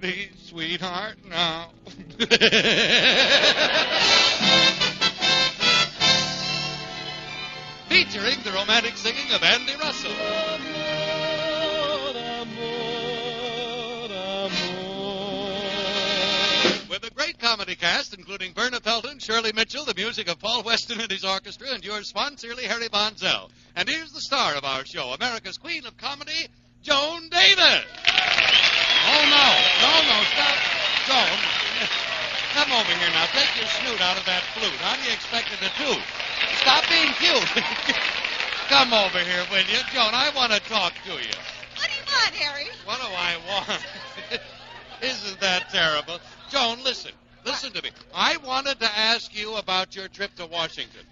comedy, sweetheart, now. Featuring the romantic singing of Andy Russell. With a great comedy cast, including Verna Felton, Shirley Mitchell, the music of Paul Weston and his orchestra, and yours sincerely, Harry Von Zell. And here's the star of our show, America's Queen of Comedy, Joan Davis. Oh, no, stop. Joan, come over here now. Take your snoot out of that flute. How do you expect it to do? Stop being cute. Come over here, will you? Joan, I want to talk to you. What do you want, Harry? What do I want? Isn't that terrible? Joan, listen. Listen to me. I wanted to ask you about your trip to Washington.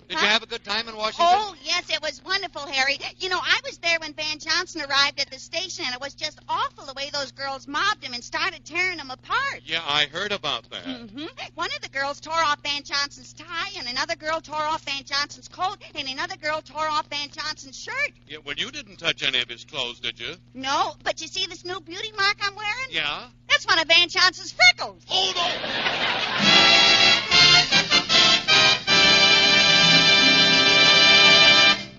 Did you have a good time in Washington? Oh, yes, it was wonderful, Harry. You know, I was there when Van Johnson arrived at the station, and it was just awful the way those girls mobbed him and started tearing him apart. Yeah, I heard about that. Mm-hmm. One of the girls tore off Van Johnson's tie, and another girl tore off Van Johnson's coat, and another girl tore off Van Johnson's shirt. Yeah, well, you didn't touch any of his clothes, did you? No, but you see this new beauty mark I'm wearing? Yeah? That's one of Van Johnson's freckles. Hold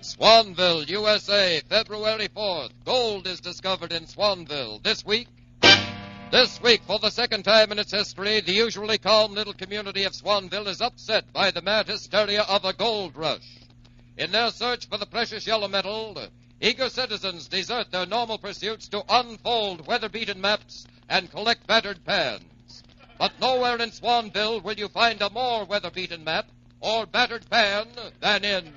Swanville, USA, February 4th. Gold is discovered in Swanville. This week, for the second time in its history, the usually calm little community of Swanville is upset by the mad hysteria of a gold rush. In their search for the precious yellow metal, eager citizens desert their normal pursuits to unfold weather-beaten maps and collect battered pans. But nowhere in Swanville will you find a more weather-beaten map or battered pan than in...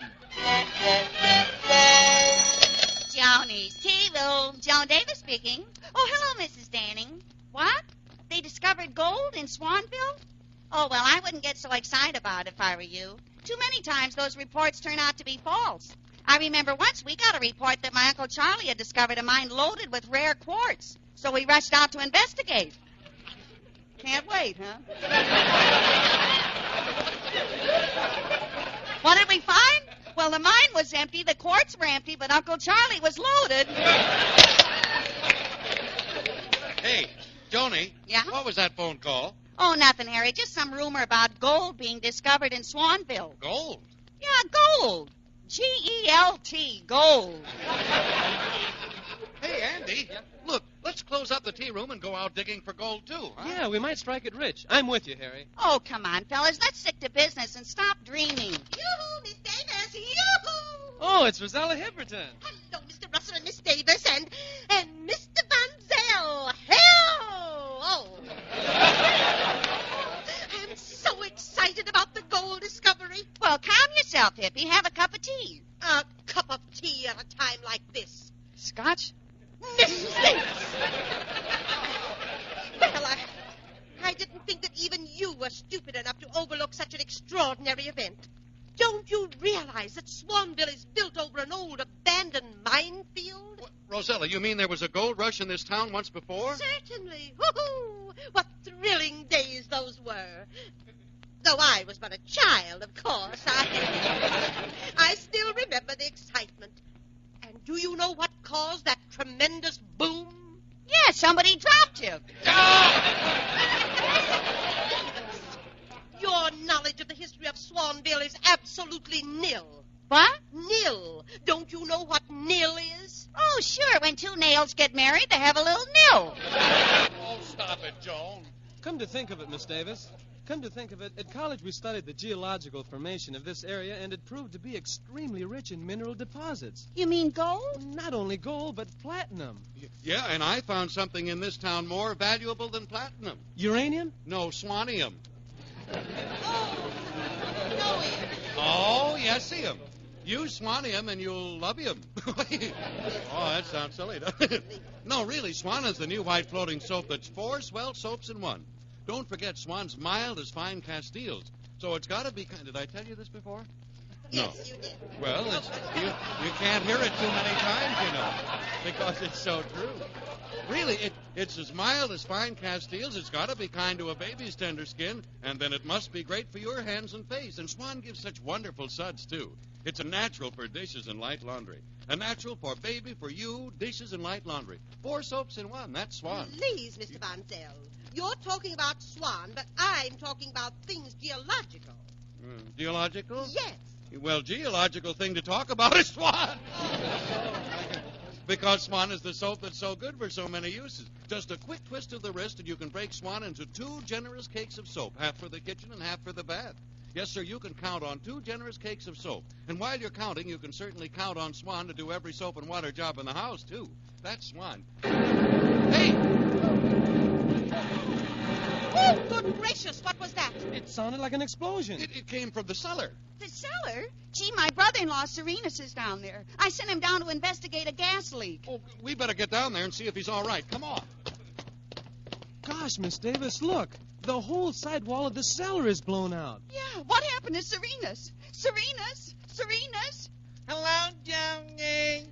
Johnny's Tea Room. Joan Davis speaking. Oh, hello, Mrs. Danning. What? They discovered gold in Swanville? Oh, well, I wouldn't get so excited about it if I were you. Too many times those reports turn out to be false. I remember once we got a report that my Uncle Charlie had discovered a mine loaded with rare quartz. So we rushed out to investigate. Can't wait, huh? What did we find? Well, the mine was empty, the quartz were empty, but Uncle Charlie was loaded. Hey, Joni. Yeah? What was that phone call? Oh, nothing, Harry. Just some rumor about gold being discovered in Swanville. Gold? Yeah, gold. G-E-L-T, gold. Hey, Andy. Yeah. Look, let's close up the tea room and go out digging for gold, too. Huh? Yeah, we might strike it rich. I'm with you, Harry. Oh, come on, fellas. Let's stick to business and stop dreaming. Yoo-hoo, Miss Davis. Yoo-hoo. Oh, it's Rosella Hipperton. Hello, Mr. Russell and Miss Davis and Mr. Van Zell. Hello. Oh. I'm so excited about the gold discovery. Well, calm yourself, Hippie. Have a cup of tea. A cup of tea at a time like this. Scotch? Mrs. Davis. Well, I didn't think that even you were stupid enough to overlook such an extraordinary event. Don't you realize that Swanville is built over an old abandoned minefield? What, Rosella, you mean there was a gold rush in this town once before? Certainly. Woo-hoo! What thrilling days those were. Though I was but a child, of course, I still remember the excitement. And do you know what caused that tremendous boom? Yeah, somebody dropped him. Your knowledge of the history of Swanville is absolutely nil. What? Nil. Don't you know what nil is? Oh, sure. When two nails get married, they have a little nil. Oh, stop it, Joan. Come to think of it, Miss Davis. Come to think of it, at college we studied the geological formation of this area, and it proved to be extremely rich in mineral deposits. You mean gold? Not only gold, but platinum. Yeah, and I found something in this town more valuable than platinum. Uranium? No, swanium. Oh, no, Oh, yes, see him. Use swanium and you'll love him. Oh, that sounds silly, doesn't it? No, really, Swan is the new white floating soap that's 4 swell soaps in one. Don't forget, Swan's mild as fine Castiles. So it's got to be kind... Did I tell you this before? Yes, No. you did. Well, you can't hear it too many times, you know, because it's so true. Really, it's as mild as fine Castiles. It's got to be kind to a baby's tender skin, and then it must be great for your hands and face. And Swan gives such wonderful suds, too. It's a natural for dishes and light laundry. A natural for baby, for you, dishes, and light laundry. 4 soaps in one. That's Swan. Please, Mr. Van Zell. You're talking about Swan, but I'm talking about things geological. Geological? Yes. Well, geological thing to talk about is Swan. Because Swan is the soap that's so good for so many uses. Just a quick twist of the wrist and you can break Swan into 2 generous cakes of soap, half for the kitchen and half for the bath. Yes, sir, you can count on 2 generous cakes of soap. And while you're counting, you can certainly count on Swan to do every soap and water job in the house, too. That's Swan. Hey! Oh, good gracious, what was that? It sounded like an explosion. It came from the cellar. The cellar? Gee, my brother-in-law, Serenus, is down there. I sent him down to investigate a gas leak. Oh, we better get down there and see if he's all right. Come on. Gosh, Miss Davis, look. The whole side wall of the cellar is blown out. Yeah, what happened to Serenus? Serenus? Serenus? Hello, Joni.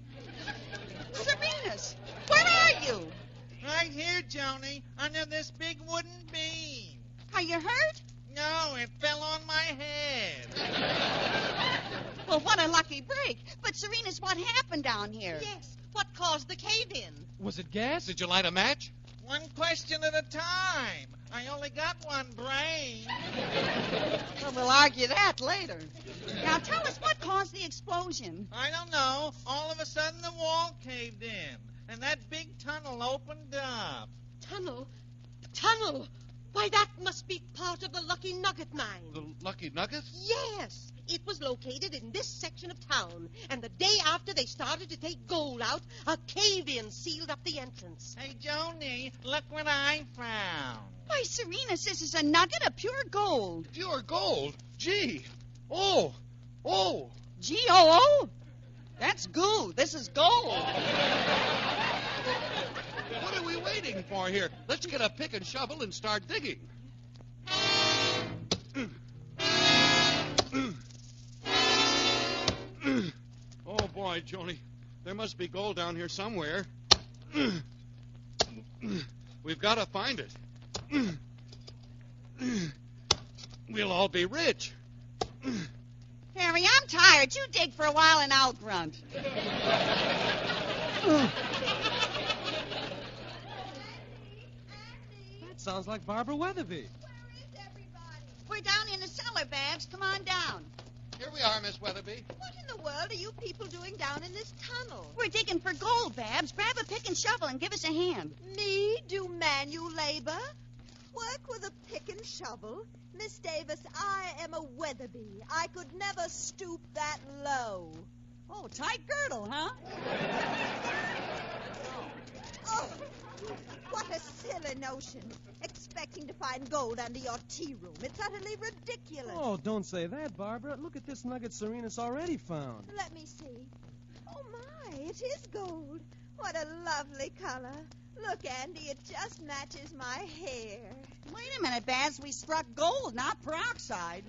Serenus, where are you? Right here, Joni, under this big wooden beam. Are you hurt? No, it fell on my head. Well, what a lucky break. But, Serenus, what happened down here? Yes, what caused the cave-in? Was it gas? Did you light a match? One question at a time. I only got one brain. Well, we'll argue that later. Now, tell us what caused the explosion. I don't know. All of a sudden, the wall caved in, and that big tunnel opened up. Tunnel? Tunnel? Why, that must be part of the Lucky Nugget mine. The Lucky Nugget? Yes. It was located in this section of town, and the day after they started to take gold out, a cave-in sealed up the entrance. Hey, Joni, look what I found. Why, Serenus, this is a nugget of pure gold. Pure gold? Gee. Oh. G-O-O? That's goo. This is gold. What are we waiting for here? Let's get a pick and shovel and start digging. Oh, boy, Joni. There must be gold down here somewhere. We've got to find it. We'll all be rich. Harry, I'm tired. You dig for a while and I'll grunt. That sounds like Barbara Weatherby. We're down in the cellar, Babs. Come on down. Here we are, Miss Weatherby. What in the world are you people doing down in this tunnel? We're digging for gold, Babs. Grab a pick and shovel and give us a hand. Me do manual labor? Work with a pick and shovel? Miss Davis, I am a Weatherby. I could never stoop that low. Oh, tight girdle, huh? Oh, what a silly notion. Expecting to find gold under your tea room. It's utterly ridiculous. Oh, don't say that, Barbara. Look at this nugget Serenus already found. Let me see. Oh, my, it is gold. What a lovely color. Look, Andy, it just matches my hair. Wait a minute, Babs. We struck gold, not peroxide.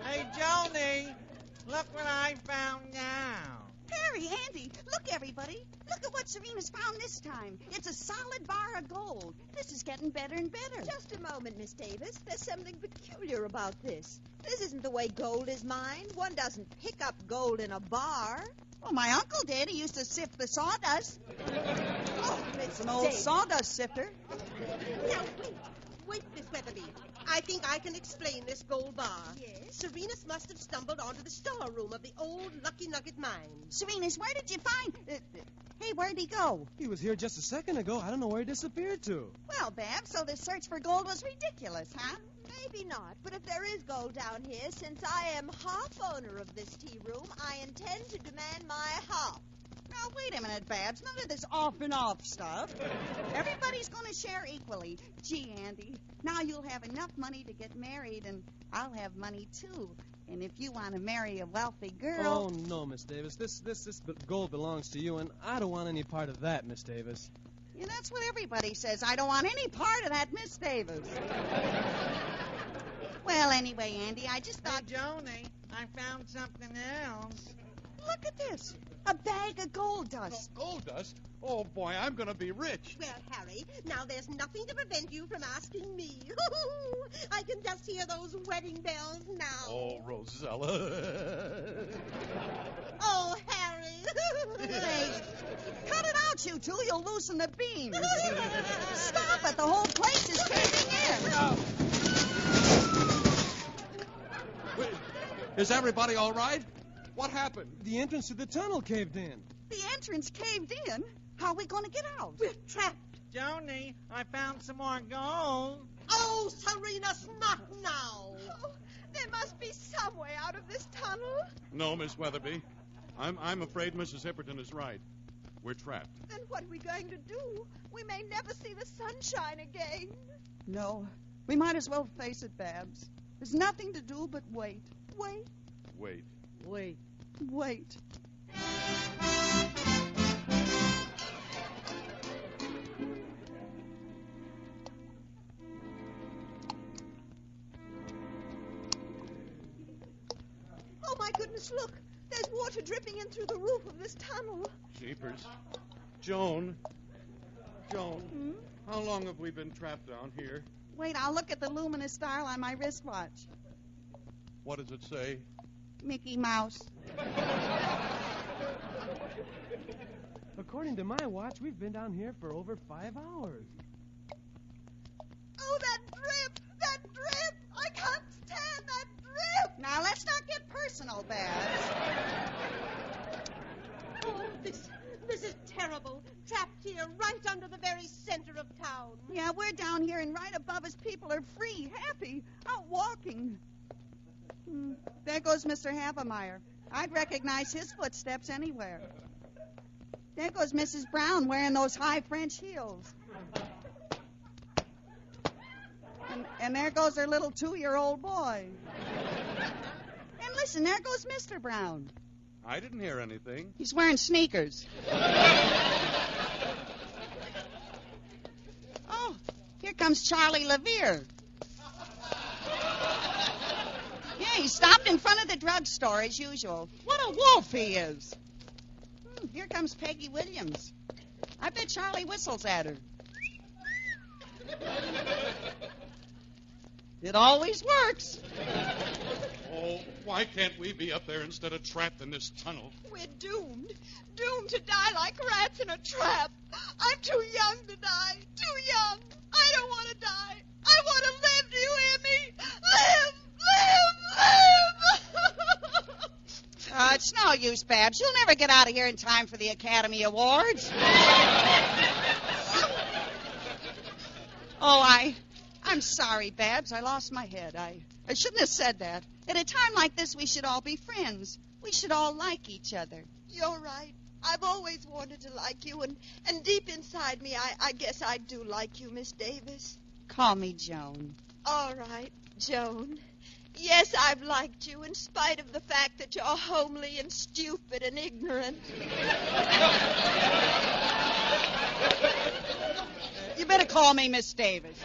Hey, Joni, look what I found now. Harry, Andy, look, everybody. Look at what Serena's found this time. It's a solid bar of gold. This is getting better and better. Just a moment, Miss Davis. There's something peculiar about this. This isn't the way gold is mined. One doesn't pick up gold in a bar. Well, my uncle did. He used to sift the sawdust. Oh, Miss It's an old Davis. sawdust sifter. Now, wait, Miss Weatherby. I think I can explain this gold bar. Yes? Serenus must have stumbled onto the storeroom of the old Lucky Nugget mine. Serena's, where did you find... hey, where'd he go? He was here just a second ago. I don't know where he disappeared to. Well, Babs, so the search for gold was ridiculous, huh? Maybe not, but if there is gold down here, since I am half owner of this tea room, I intend to demand my half. Now, wait a minute, Babs. None of this off and off stuff. Everybody's going to share equally. Gee, Andy, now you'll have enough money to get married, and I'll have money, too. And if you want to marry a wealthy girl... Oh, no, Miss Davis. This gold belongs to you, and I don't want any part of that, Miss Davis. Yeah, that's what everybody says. I don't want any part of that Miss Davis. Well, anyway, Andy, I just Hey, thought... Joni, I found something else. Look at this. A bag of gold dust. Gold dust? Oh, boy, I'm going to be rich. Well, Harry, now there's nothing to prevent you from asking me. I can just hear those wedding bells now. Oh, Rosella. Oh, Harry. Hey, cut it out, you two. You'll loosen the beams. Stop it. The whole place is caving in. Wait, is everybody all right? What happened? The entrance to the tunnel caved in. The entrance caved in. How are we going to get out? We're trapped. Joni, I found some more gold. Oh, Serenas, not now. Oh, there must be some way out of this tunnel. No, Miss Weatherby. I'm afraid Mrs. Hipperton is right. We're trapped. Then what are we going to do? We may never see the sunshine again. No, we might as well face it, Babs. There's nothing to do but wait. Wait. Wait. Wait. Wait. Oh, my goodness, look. There's water dripping in through the roof of this tunnel. Jeepers. Joan. Hmm? How long have we been trapped down here? Wait, I'll look at the luminous dial on my wristwatch. What does it say? Mickey Mouse. According to my watch, we've been down here for over 5 hours. Oh, that drip! That drip! I can't stand that drip! Now, let's not get personal, Babs. Oh, this is terrible. Trapped here right under the very center of town. Yeah, we're down here, and right above us, people are free, happy, out walking. There goes Mr. Havemeyer. I'd recognize his footsteps anywhere. There goes Mrs. Brown wearing those high French heels. And there goes her little 2-year-old boy. And listen, there goes Mr. Brown. I didn't hear anything. He's wearing sneakers. Oh, here comes Charlie Levere. Yeah, he stopped in front of the drugstore as usual. What a wolf he is. Here comes Peggy Williams. I bet Charlie whistles at her. It always works. Oh, why can't we be up there instead of trapped in this tunnel? We're doomed. Doomed to die like rats in a trap. I'm too young to die. Too young. I don't want to die. I want to live. Do you hear me? Live! It's no use, Babs. You'll never get out of here in time for the Academy Awards. I'm sorry, Babs. I lost my head. I shouldn't have said that. At a time like this, we should all be friends. We should all like each other. You're right. I've always wanted to like you, and deep inside me, I guess I do like you, Miss Davis. Call me Joan. All right, Joan. Yes, I've liked you in spite of the fact that you're homely and stupid and ignorant. You better call me Miss Davis.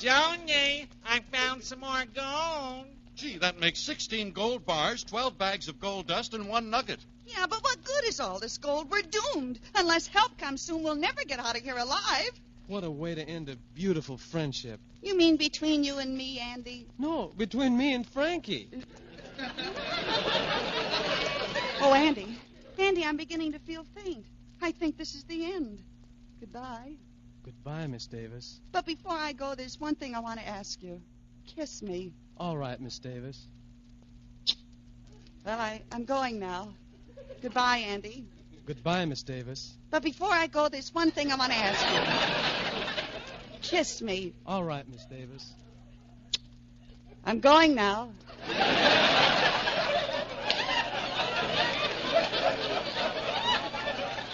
Joni, I found some more gold. Gee, that makes 16 gold bars, 12 bags of gold dust, and 1 nugget. Yeah, but what good is all this gold? We're doomed. Unless help comes soon, we'll never get out of here alive. What a way to end a beautiful friendship. You mean between you and me, Andy? No, between me and Frankie. Oh, Andy. Andy, I'm beginning to feel faint. I think this is the end. Goodbye. Goodbye, Miss Davis. But before I go, there's one thing I want to ask you. Kiss me. All right, Miss Davis. Well, I'm going now. Goodbye, Andy. Goodbye, Miss Davis. But before I go, there's one thing I want to ask you. Kiss me. All right, Miss Davis. I'm going now.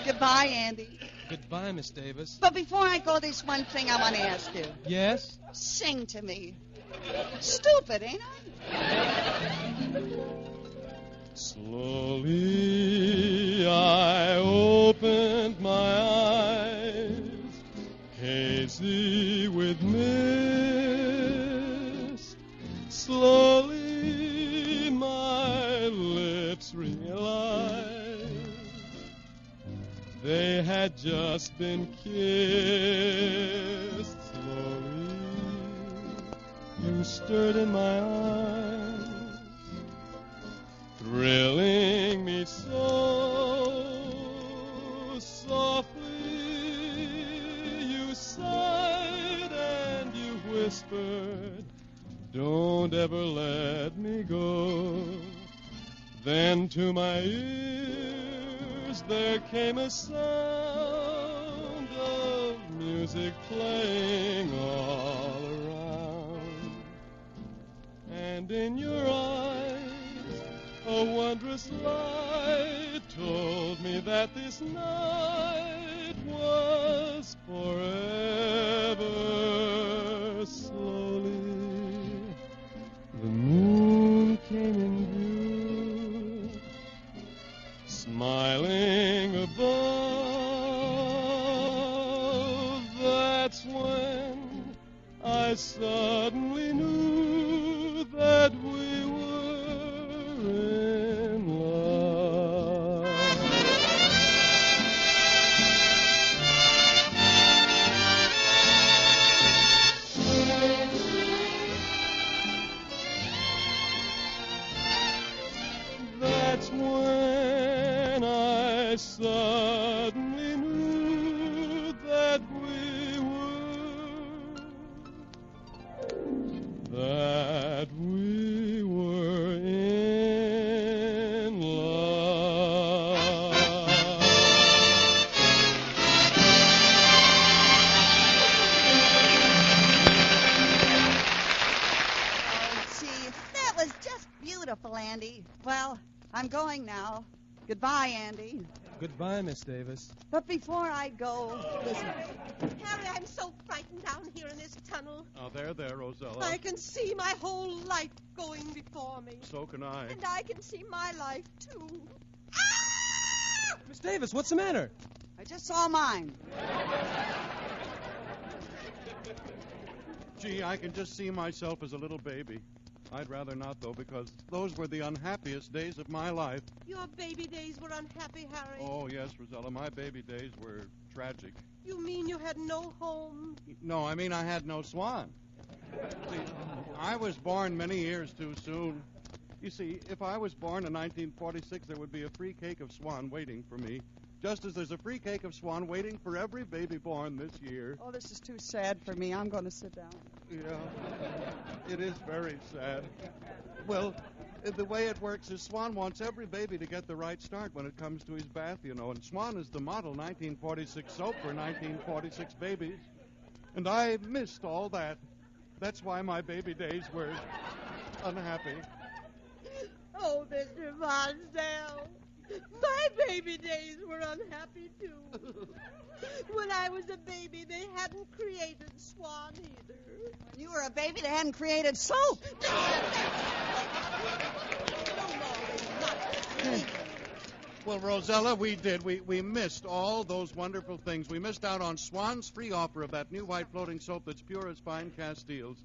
Goodbye, Andy. Goodbye, Miss Davis. But before I go, there's one thing I want to ask you. Yes? Sing to me. Stupid, ain't I? Slowly I opened my eyes, hazy with mist. Slowly had just been kissed. Slowly, you stirred in my eyes, thrilling me so softly. You sighed and you whispered, don't ever let me go. Then to my ears there came a sound of music playing all around. And in your eyes a wondrous light told me that this night was forever. Slowly the moon came in view, smiling above. That's when I suddenly knew that we were in love. That's when I suddenly knew that we were in love. Oh, gee, that was just beautiful, Andy. Well, I'm going now. Goodbye, Andy. Goodbye, Miss Davis. But before I go, listen. Harry, I'm so frightened down here in this tunnel. Oh, there, Rosella. I can see my whole life going before me. So can I. And I can see my life, too. Miss Davis, what's the matter? I just saw mine. Gee, I can just see myself as a little baby. I'd rather not, though, because those were the unhappiest days of my life. Your baby days were unhappy, Harry. Oh, yes, Rosella, my baby days were tragic. You mean you had no home? No, I mean I had no swan. See, I was born many years too soon. You see, if I was born in 1946, there would be a free cake of swan waiting for me, just as there's a free cake of swan waiting for every baby born this year. Oh, this is too sad for me. I'm going to sit down. Yeah, it is very sad. Well, the way it works is Swan wants every baby to get the right start when it comes to his bath, you know, and Swan is the model 1946 soap for 1946 babies. And I missed all that. That's why my baby days were unhappy. Oh, Mr. Monsdale, my baby days were unhappy, too. When I was a baby, they hadn't created Swan either. When you were a baby, they hadn't created soap. Well, Rosella, we did. We missed all those wonderful things. We missed out on Swan's free offer of that new white floating soap that's pure as fine Castiles.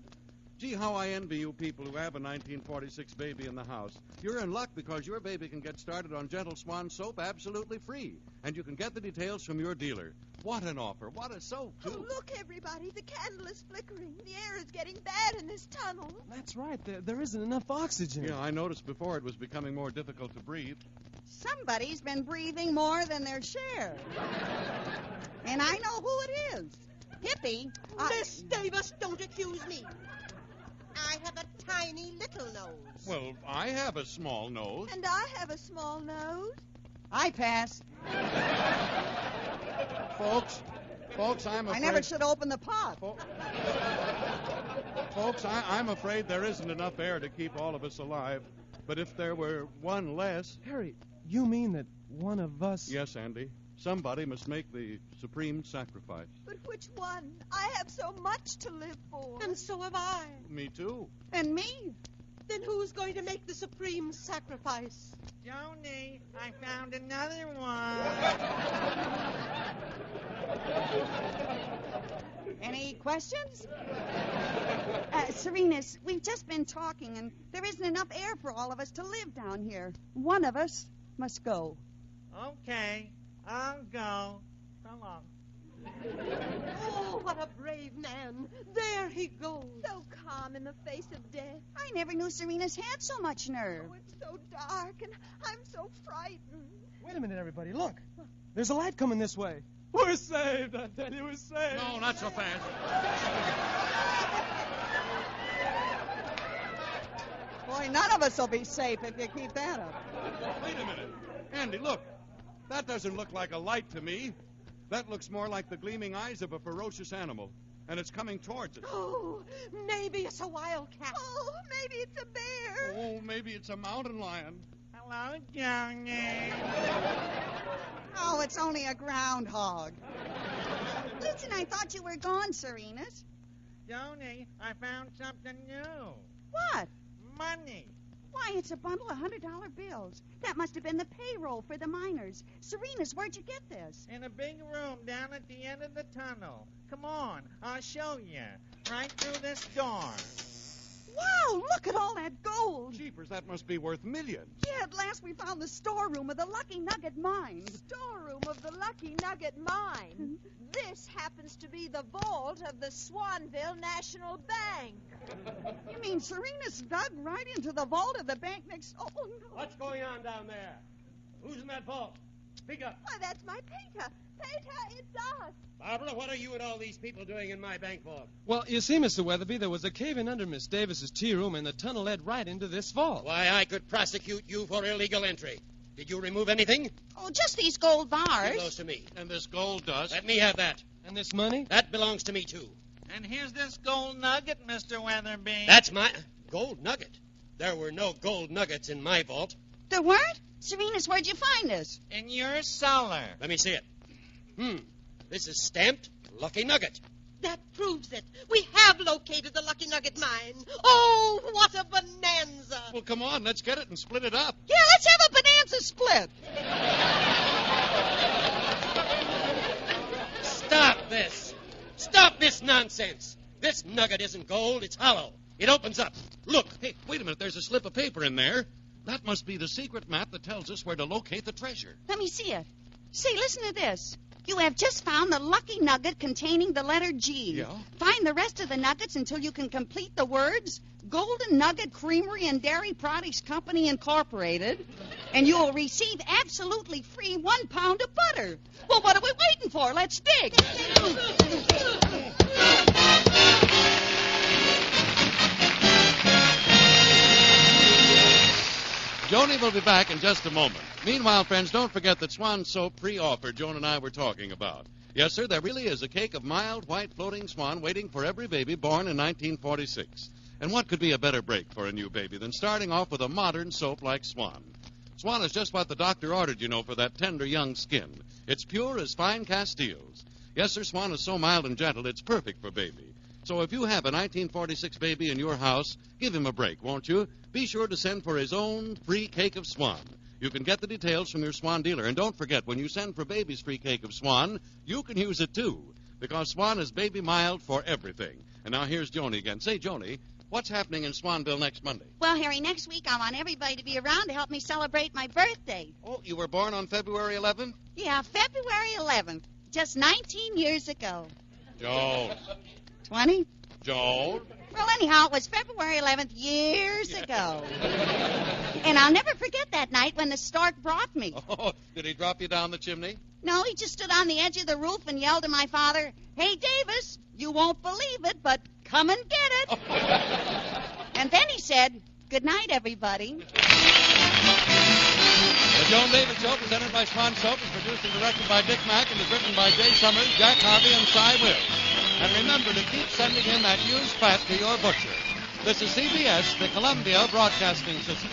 Gee, how I envy you people who have a 1946 baby in the house. You're in luck because your baby can get started on Gentle Swan soap absolutely free. And you can get the details from your dealer. What an offer. What a soap, too. Oh, look, everybody. The candle is flickering. The air is getting bad in this tunnel. That's right. There isn't enough oxygen. Yeah, I noticed before it was becoming more difficult to breathe. Somebody's been breathing more than their share. And I know who it is. Hippie. Miss Davis, don't accuse me. I have a tiny little nose. Well, I have a small nose. And I have a small nose. I pass. Folks, I'm afraid... I never should open the pot. Folks, I'm afraid there isn't enough air to keep all of us alive. But if there were one less... Harry, you mean that one of us... Yes, Andy. Somebody must make the supreme sacrifice. But which one? I have so much to live for. And so have I. Me too. And me. Then who's going to make the supreme sacrifice? Joni, I found another one. Any questions? Serenas, we've just been talking, and there isn't enough air for all of us to live down here. One of us must go. Okay, I'll go. So long. Oh, what a brave man. There he goes. So calm in the face of death. I never knew Serena's had so much nerve. Oh, it's so dark, and I'm so frightened. Wait a minute, everybody. Look. There's a light coming this way. We're saved. I tell you, we're saved. No, not so fast. Boy, none of us will be safe if you keep that up. Wait a minute. Andy, look. That doesn't look like a light to me. That looks more like the gleaming eyes of a ferocious animal. And it's coming towards us. Oh, maybe it's a wildcat. Oh, maybe it's a bear. Oh, maybe it's a mountain lion. Hello, Johnny. Oh, it's only a groundhog. Listen, I thought you were gone, Serenas. Johnny, I found something new. What? Money. Why, it's a bundle of $100 bills. That must have been the payroll for the miners. Serenas, where'd you get this? In a big room down at the end of the tunnel. Come on, I'll show you. Right through this door. Wow, look at all that gold. Jeepers, that must be worth millions. Yeah, at last we found the storeroom of the Lucky Nugget mine. Storeroom of the Lucky Nugget mine. This happens to be the vault of the Swanville National Bank. You mean Serena's dug right into the vault of the bank next... Oh, no. What's going on down there? Who's in that vault? Speak up. Why, that's my Peter. Peter, it's us. Barbara, what are you and all these people doing in my bank vault? Well, you see, Mr. Weatherby, there was a cave-in under Miss Davis's tea room, and the tunnel led right into this vault. Why, I could prosecute you for illegal entry. Did you remove anything? Oh, just these gold Give bars. those to me. And this gold dust. Let me have that. And this money? That belongs to me, too. And here's this gold nugget, Mr. Weatherby. That's my... Gold nugget? There were no gold nuggets in my vault. There weren't? Serenas, where'd you find this? In your cellar. Let me see it. This is stamped Lucky Nugget. That proves it. We have located the Lucky Nugget mine. Oh, what a bonanza. Well, come on, let's get it and split it up. Yeah, let's have a bonanza split. Stop this. Stop this nonsense. This nugget isn't gold, it's hollow. It opens up. Look. Hey, wait a minute, there's a slip of paper in there. That must be the secret map that tells us where to locate the treasure. Let me see it. Say, listen to this. You have just found the Lucky Nugget containing the letter G. Yeah? Find the rest of the nuggets until you can complete the words Golden Nugget Creamery and Dairy Products Company Incorporated, and you will receive absolutely free 1 pound of butter. Well, what are we waiting for? Let's dig. Joni will be back in just a moment. Meanwhile, friends, don't forget that Swan soap pre-offer Joan and I were talking about. Yes, sir, there really is a cake of mild, white, floating swan waiting for every baby born in 1946. And what could be a better break for a new baby than starting off with a modern soap like Swan? Swan is just what the doctor ordered, you know, for that tender young skin. It's pure as fine Castiles. Yes, sir, Swan is so mild and gentle, it's perfect for baby. So if you have a 1946 baby in your house, give him a break, won't you? Be sure to send for his own free cake of Swan. You can get the details from your Swan dealer. And don't forget, when you send for baby's free cake of Swan, you can use it too, because Swan is baby mild for everything. And now here's Joni again. Say, Joni, what's happening in Swanville next Monday? Well, Harry, next week I want everybody to be around to help me celebrate my birthday. Oh, you were born on February 11th? Yeah, February 11th, just 19 years ago. Joan. 20? Joan. Well, anyhow, it was February 11th years ago. And I'll never forget that night when the stork brought me. Oh, did he drop you down the chimney? No, he just stood on the edge of the roof and yelled to my father, "Hey, Davis, you won't believe it, but come and get it." And then he said, "Good night, everybody." The Joan Davis Show, presented by Swan Soap, is produced and directed by Dick Mack and is written by Jay Summers, Jack Harvey, and Cy Will. And remember to keep sending in that used fat to your butcher. This is CBS, the Columbia Broadcasting System.